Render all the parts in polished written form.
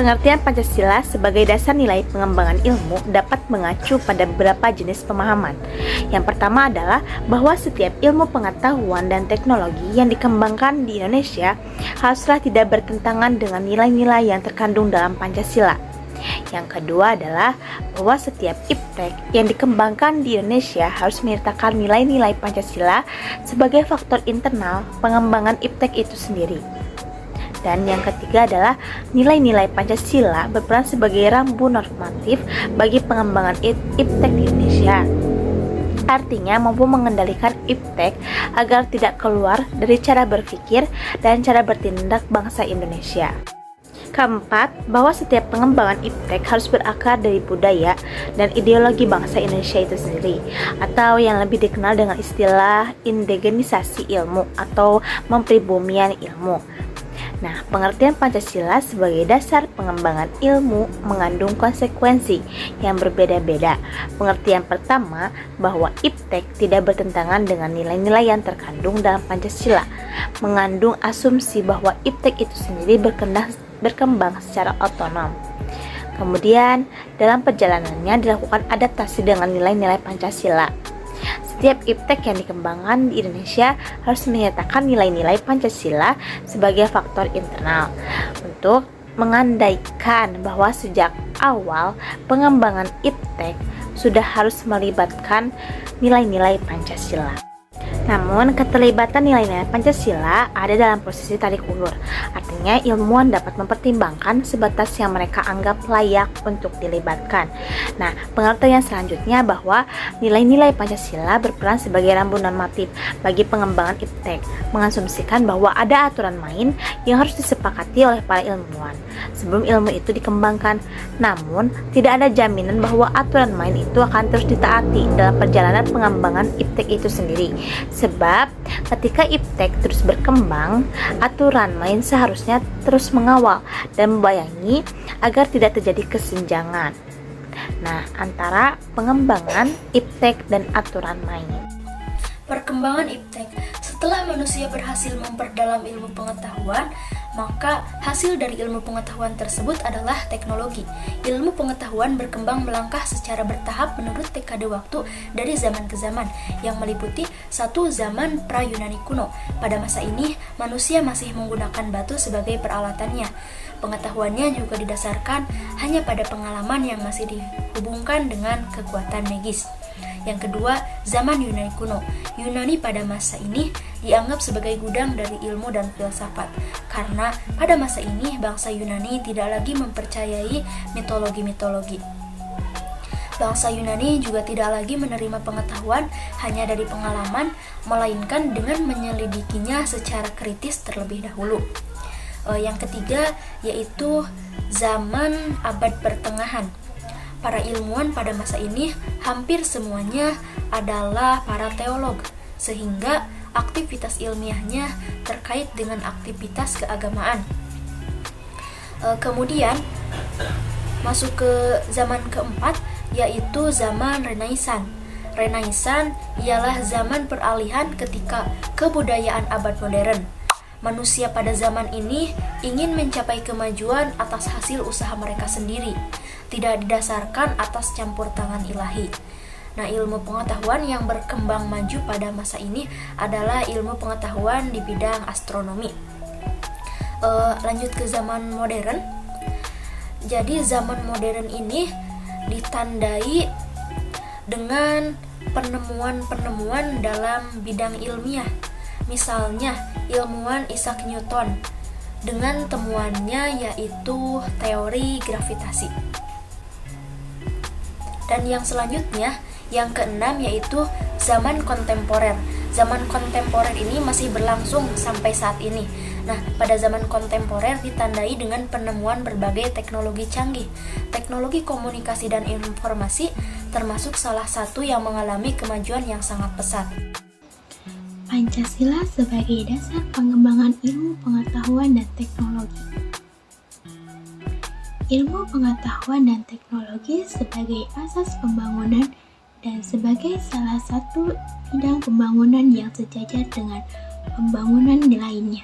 Pengertian Pancasila sebagai dasar nilai pengembangan ilmu dapat mengacu pada beberapa jenis pemahaman. Yang pertama adalah bahwa setiap ilmu pengetahuan dan teknologi yang dikembangkan di Indonesia haruslah tidak bertentangan dengan nilai-nilai yang terkandung dalam Pancasila. Yang kedua adalah bahwa setiap iptek yang dikembangkan di Indonesia harus menyertakan nilai-nilai Pancasila sebagai faktor internal pengembangan iptek itu sendiri. Dan yang ketiga adalah nilai-nilai Pancasila berperan sebagai rambu normatif bagi pengembangan iptek di Indonesia. Artinya mampu mengendalikan iptek agar tidak keluar dari cara berpikir dan cara bertindak bangsa Indonesia. Keempat, bahwa setiap pengembangan iptek harus berakar dari budaya dan ideologi bangsa Indonesia itu sendiri, atau yang lebih dikenal dengan istilah indigenisasi ilmu atau mempribumian ilmu. Nah, pengertian Pancasila sebagai dasar pengembangan ilmu mengandung konsekuensi yang berbeda-beda. Pengertian pertama, bahwa iptek tidak bertentangan dengan nilai-nilai yang terkandung dalam Pancasila, mengandung asumsi bahwa iptek itu sendiri berkembang secara otonom. Kemudian, dalam perjalanannya dilakukan adaptasi dengan nilai-nilai Pancasila. Setiap iptek yang dikembangkan di Indonesia harus menyatakan nilai-nilai Pancasila sebagai faktor internal untuk mengandaikan bahwa sejak awal pengembangan iptek sudah harus melibatkan nilai-nilai Pancasila. Namun, keterlibatan nilai-nilai Pancasila ada dalam posisi tarik ulur. Artinya, ilmuwan dapat mempertimbangkan sebatas yang mereka anggap layak untuk dilibatkan. Nah, pengertian selanjutnya bahwa nilai-nilai Pancasila berperan sebagai rambu normatif bagi pengembangan iptek, mengasumsikan bahwa ada aturan main yang harus disepakati oleh para ilmuwan sebelum ilmu itu dikembangkan. Namun, tidak ada jaminan bahwa aturan main itu akan terus ditaati dalam perjalanan pengembangan iptek itu sendiri. Sebab ketika iptek terus berkembang, aturan main seharusnya terus mengawal dan membayangi agar tidak terjadi kesenjangan antara pengembangan iptek dan aturan main. Perkembangan iptek. Setelah manusia berhasil memperdalam ilmu pengetahuan, maka hasil dari ilmu pengetahuan tersebut adalah teknologi. Ilmu pengetahuan berkembang melangkah secara bertahap menurut dekade waktu dari zaman ke zaman, yang meliputi satu zaman pra-Yunani kuno. Pada masa ini, manusia masih menggunakan batu sebagai peralatannya. Pengetahuannya juga didasarkan hanya pada pengalaman yang masih dihubungkan dengan kekuatan magis. Yang kedua, zaman Yunani kuno. Yunani pada masa ini dianggap sebagai gudang dari ilmu dan filsafat, karena pada masa ini bangsa Yunani tidak lagi mempercayai mitologi-mitologi. Bangsa Yunani juga tidak lagi menerima pengetahuan hanya dari pengalaman, melainkan dengan menyelidikinya secara kritis terlebih dahulu. Yang ketiga, yaitu zaman abad pertengahan. Para ilmuwan pada masa ini hampir semuanya adalah para teolog, sehingga aktivitas ilmiahnya terkait dengan aktivitas keagamaan. Kemudian masuk ke zaman keempat, yaitu zaman Renaissance. Renaissance ialah zaman peralihan ketika kebudayaan abad modern. Manusia pada zaman ini ingin mencapai kemajuan atas hasil usaha mereka sendiri, tidak didasarkan atas campur tangan ilahi. Nah, ilmu pengetahuan yang berkembang maju pada masa ini adalah ilmu pengetahuan di bidang astronomi. Lanjut ke zaman modern. Jadi zaman modern ini ditandai dengan penemuan-penemuan dalam bidang ilmiah. Misalnya, ilmuwan Isaac Newton dengan temuannya yaitu teori gravitasi. Dan yang selanjutnya, yang keenam, yaitu zaman kontemporer. Zaman kontemporer ini masih berlangsung sampai saat ini. Nah, pada zaman kontemporer ditandai dengan penemuan berbagai teknologi canggih. Teknologi komunikasi dan informasi termasuk salah satu yang mengalami kemajuan yang sangat pesat. Pancasila sebagai dasar pengembangan ilmu pengetahuan dan teknologi. Ilmu pengetahuan dan teknologi sebagai asas pembangunan dan sebagai salah satu bidang pembangunan yang sejajar dengan pembangunan lainnya.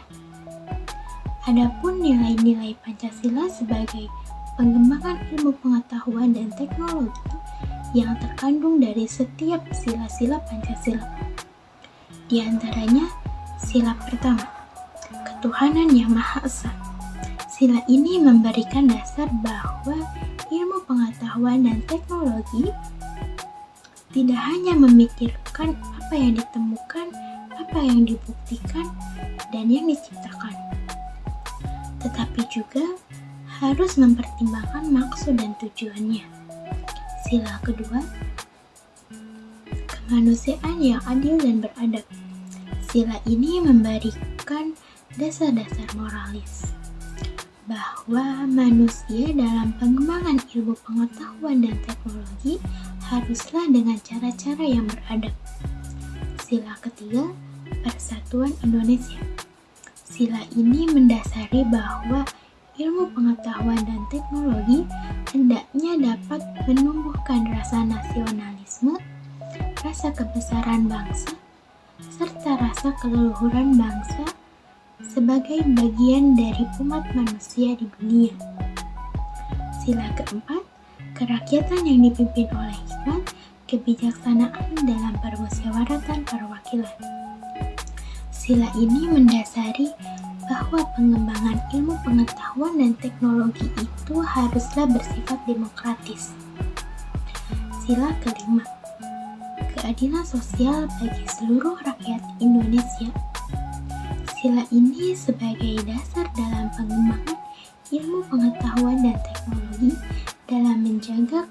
Adapun nilai-nilai Pancasila sebagai pengembangan ilmu pengetahuan dan teknologi yang terkandung dari setiap sila-sila Pancasila. Di antaranya, sila pertama, ketuhanan yang Maha Esa. Sila ini memberikan dasar bahwa ilmu pengetahuan dan teknologi tidak hanya memikirkan apa yang ditemukan, apa yang dibuktikan, dan yang diciptakan, tetapi juga harus mempertimbangkan maksud dan tujuannya. Sila kedua, kemanusiaan yang adil dan beradab. Sila ini memberikan dasar-dasar moralis bahwa manusia dalam pengembangan ilmu pengetahuan dan teknologi haruslah dengan cara-cara yang beradab. Sila ketiga, persatuan Indonesia. Sila ini mendasari bahwa ilmu pengetahuan dan teknologi hendaknya dapat menumbuhkan rasa nasionalisme, rasa kebesaran bangsa, serta rasa keleluhuran bangsa sebagai bagian dari umat manusia di dunia. Sila keempat, kerakyatan yang dipimpin oleh hikmat, kebijaksanaan dalam permusyawaratan perwakilan. Sila ini mendasari bahwa pengembangan ilmu pengetahuan dan teknologi itu haruslah bersifat demokratis. Sila kelima, keadilan sosial bagi seluruh rakyat Indonesia. Sila ini sebagai dasar dalam pengembangan ilmu pengetahuan dan teknologi dalam menjaga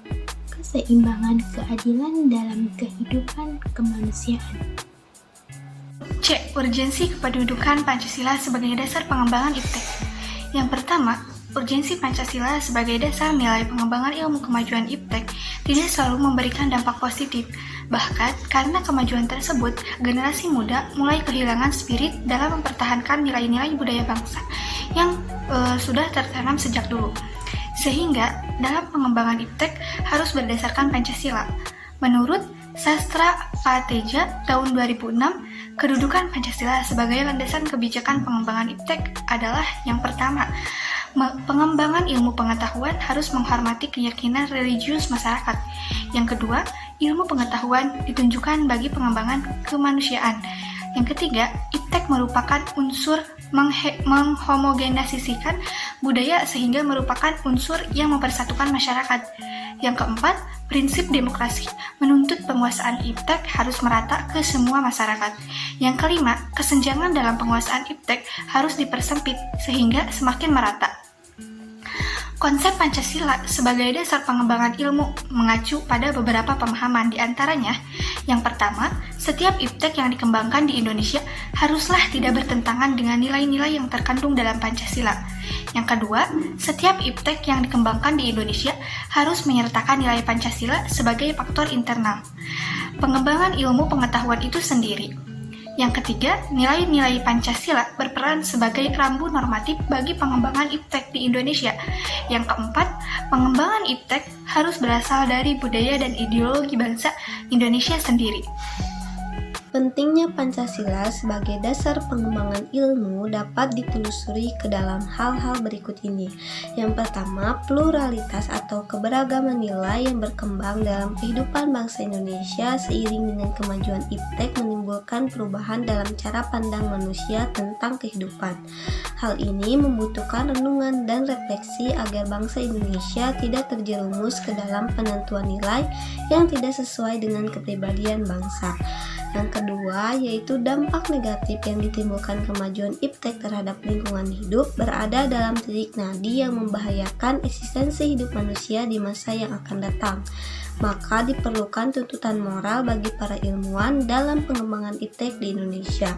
keseimbangan keadilan dalam kehidupan kemanusiaan. C. Urgensi kependudukan Pancasila sebagai dasar pengembangan IPTEK. Yang pertama, urgensi Pancasila sebagai dasar nilai pengembangan ilmu kemajuan IPTEK tidak selalu memberikan dampak positif. Bahkan, karena kemajuan tersebut, generasi muda mulai kehilangan spirit dalam mempertahankan nilai-nilai budaya bangsa yang sudah tertanam sejak dulu. Sehingga, dalam pengembangan IPTEK harus berdasarkan Pancasila. Menurut Sastra Pateja tahun 2006, kedudukan Pancasila sebagai landasan kebijakan pengembangan IPTEK adalah yang pertama, pengembangan ilmu pengetahuan harus menghormati keyakinan religius masyarakat. Yang kedua, ilmu pengetahuan ditunjukkan bagi pengembangan kemanusiaan. Yang ketiga, IPTEK merupakan unsur menghomogenisasikan budaya sehingga merupakan unsur yang mempersatukan masyarakat. Yang keempat, prinsip demokrasi menuntut penguasaan IPTEK harus merata ke semua masyarakat. Yang kelima, kesenjangan dalam penguasaan IPTEK harus dipersempit sehingga semakin merata. Konsep Pancasila sebagai dasar pengembangan ilmu mengacu pada beberapa pemahaman, di antaranya, yang pertama, setiap IPTEK yang dikembangkan di Indonesia haruslah tidak bertentangan dengan nilai-nilai yang terkandung dalam Pancasila. Yang kedua, setiap IPTEK yang dikembangkan di Indonesia harus menyertakan nilai Pancasila sebagai faktor internal pengembangan ilmu pengetahuan itu sendiri. Yang ketiga, nilai-nilai Pancasila berperan sebagai rambu normatif bagi pengembangan IPTEK di Indonesia. Yang keempat, pengembangan IPTEK harus berasal dari budaya dan ideologi bangsa Indonesia sendiri. Pentingnya Pancasila sebagai dasar pengembangan ilmu dapat ditelusuri ke dalam hal-hal berikut ini. Yang pertama, pluralitas atau keberagaman nilai yang berkembang dalam kehidupan bangsa Indonesia seiring dengan kemajuan IPTEK menimbulkan perubahan dalam cara pandang manusia tentang kehidupan. Hal ini membutuhkan renungan dan refleksi agar bangsa Indonesia tidak terjerumus ke dalam penentuan nilai yang tidak sesuai dengan kepribadian bangsa. Yang kedua, yaitu dampak negatif yang ditimbulkan kemajuan IPTEK terhadap lingkungan hidup berada dalam titik nadi yang membahayakan eksistensi hidup manusia di masa yang akan datang. Maka diperlukan tuntutan moral bagi para ilmuwan dalam pengembangan IPTEK di Indonesia.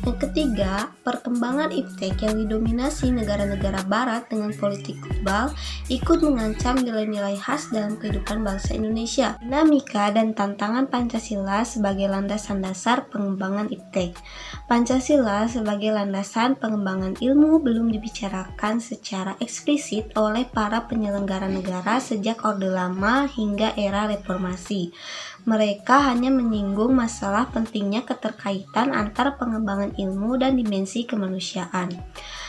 Yang ketiga, perkembangan IPTEK yang didominasi negara-negara barat dengan politik global ikut mengancam nilai-nilai khas dalam kehidupan bangsa Indonesia. Dinamika dan tantangan Pancasila sebagai landasan dasar pengembangan IPTEK. Pancasila sebagai landasan pengembangan ilmu belum dibicarakan secara eksplisit oleh para penyelenggara negara sejak Orde Lama hingga era reformasi. Mereka hanya menyinggung masalah pentingnya keterkaitan antar pengembangan ilmu dan dimensi kemanusiaan.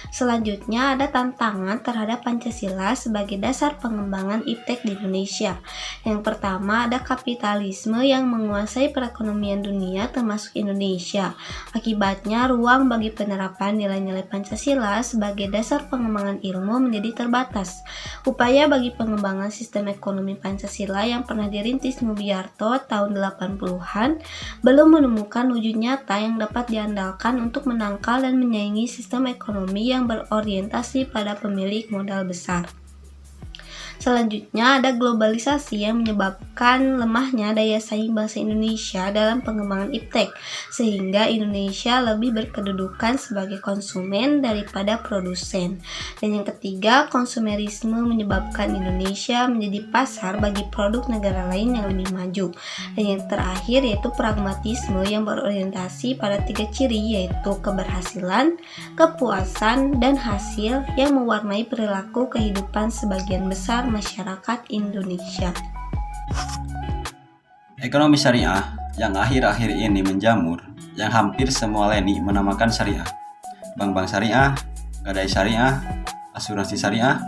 Selanjutnya ada tantangan terhadap Pancasila sebagai dasar pengembangan iptek di Indonesia. Yang pertama ada kapitalisme yang menguasai perekonomian dunia termasuk Indonesia. Akibatnya ruang bagi penerapan nilai-nilai Pancasila sebagai dasar pengembangan ilmu menjadi terbatas. Upaya bagi pengembangan sistem ekonomi Pancasila yang pernah dirintis Mulyarto tahun 80-an belum menemukan wujud nyata yang dapat diandalkan untuk menangkal dan menyaingi sistem ekonomi yang berorientasi pada pemilik modal besar. Selanjutnya ada globalisasi yang menyebabkan lemahnya daya saing bangsa Indonesia dalam pengembangan iptek, sehingga Indonesia lebih berkedudukan sebagai konsumen daripada produsen. Dan yang ketiga, konsumerisme menyebabkan Indonesia menjadi pasar bagi produk negara lain yang lebih maju. Dan yang terakhir yaitu pragmatisme yang berorientasi pada 3 ciri, yaitu keberhasilan, kepuasan, dan hasil yang mewarnai perilaku kehidupan sebagian besar masyarakat Indonesia. Ekonomi syariah yang akhir-akhir ini menjamur, yang hampir semua lini menamakan syariah. Bank-bank syariah, gadai syariah, asuransi syariah,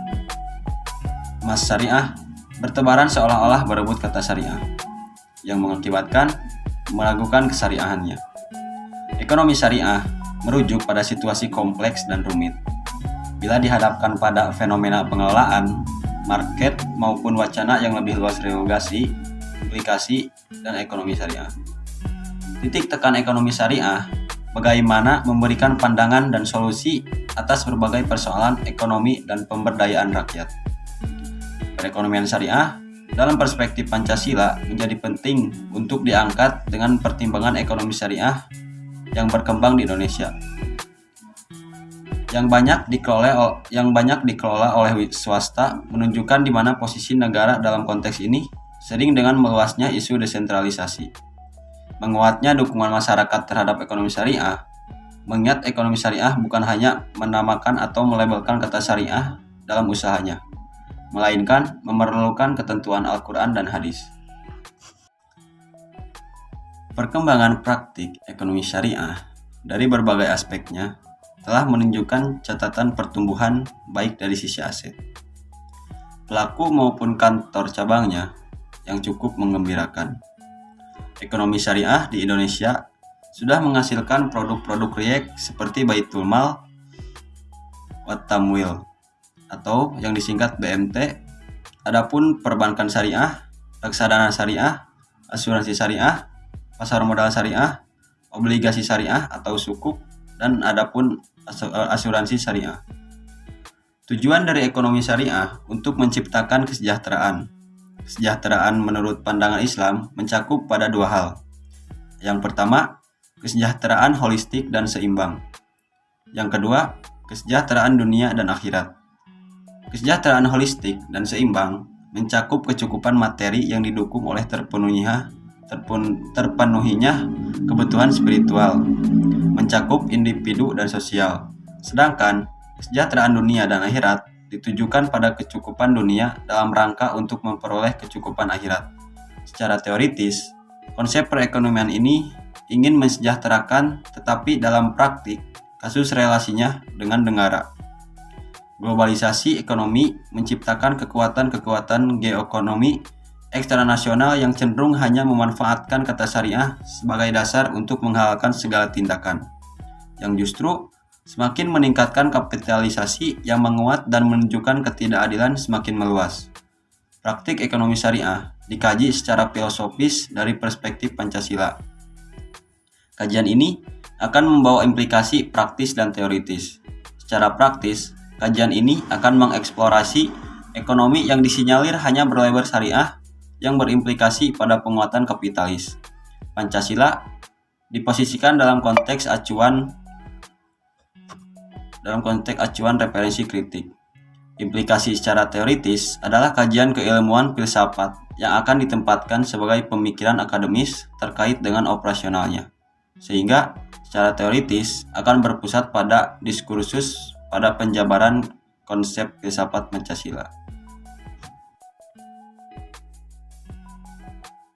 emas syariah, bertebaran seolah-olah berebut kata syariah, yang mengakibatkan meragukan kesyariahannya. Ekonomi syariah merujuk pada situasi kompleks dan rumit. Bila dihadapkan pada fenomena pengelolaan, market maupun wacana yang lebih luas regulasi, implikasi, dan ekonomi syariah. Titik tekan ekonomi syariah, bagaimana memberikan pandangan dan solusi atas berbagai persoalan ekonomi dan pemberdayaan rakyat. Perekonomian syariah dalam perspektif Pancasila menjadi penting untuk diangkat dengan pertimbangan ekonomi syariah yang berkembang di Indonesia, yang banyak dikelola oleh swasta, menunjukkan di mana posisi negara dalam konteks ini, sering dengan meluasnya isu desentralisasi. Menguatnya dukungan masyarakat terhadap ekonomi syariah, mengingat ekonomi syariah bukan hanya menamakan atau melabelkan kata syariah dalam usahanya, melainkan memerlukan ketentuan Al-Quran dan hadis. Perkembangan praktik ekonomi syariah dari berbagai aspeknya telah menunjukkan catatan pertumbuhan baik dari sisi aset, pelaku maupun kantor cabangnya yang cukup menggembirakan. Ekonomi syariah di Indonesia sudah menghasilkan produk-produk riek seperti Baitul Mal wa Tamwil atau yang disingkat BMT. Adapun perbankan syariah, reksadana syariah, asuransi syariah, pasar modal syariah, obligasi syariah atau sukuk, dan adapun asuransi syariah. Tujuan dari ekonomi syariah untuk menciptakan kesejahteraan. Kesejahteraan menurut pandangan Islam mencakup pada 2 hal. Yang pertama, kesejahteraan holistik dan seimbang. Yang kedua, kesejahteraan dunia dan akhirat. Kesejahteraan holistik dan seimbang mencakup kecukupan materi yang didukung oleh terpenuhinya kebutuhan spiritual, mencakup individu dan sosial. Sedangkan kesejahteraan dunia dan akhirat ditujukan pada kecukupan dunia dalam rangka untuk memperoleh kecukupan akhirat. Secara teoritis, konsep perekonomian ini ingin mensejahterakan, tetapi dalam praktik kasus relasinya dengan negara. Globalisasi ekonomi menciptakan kekuatan-kekuatan geoekonomi ekstranasional yang cenderung hanya memanfaatkan kata syariah sebagai dasar untuk menghalalkan segala tindakan, yang justru semakin meningkatkan kapitalisasi yang menguat dan menunjukkan ketidakadilan semakin meluas. Praktik ekonomi syariah dikaji secara filosofis dari perspektif Pancasila. Kajian ini akan membawa implikasi praktis dan teoritis. Secara praktis, kajian ini akan mengeksplorasi ekonomi yang disinyalir hanya berlabel syariah yang berimplikasi pada penguatan kapitalis. Pancasila diposisikan dalam konteks acuan referensi kritik. Implikasi secara teoritis adalah kajian keilmuan filsafat yang akan ditempatkan sebagai pemikiran akademis terkait dengan operasionalnya, sehingga secara teoritis akan berpusat pada diskursus pada penjabaran konsep filsafat Pancasila.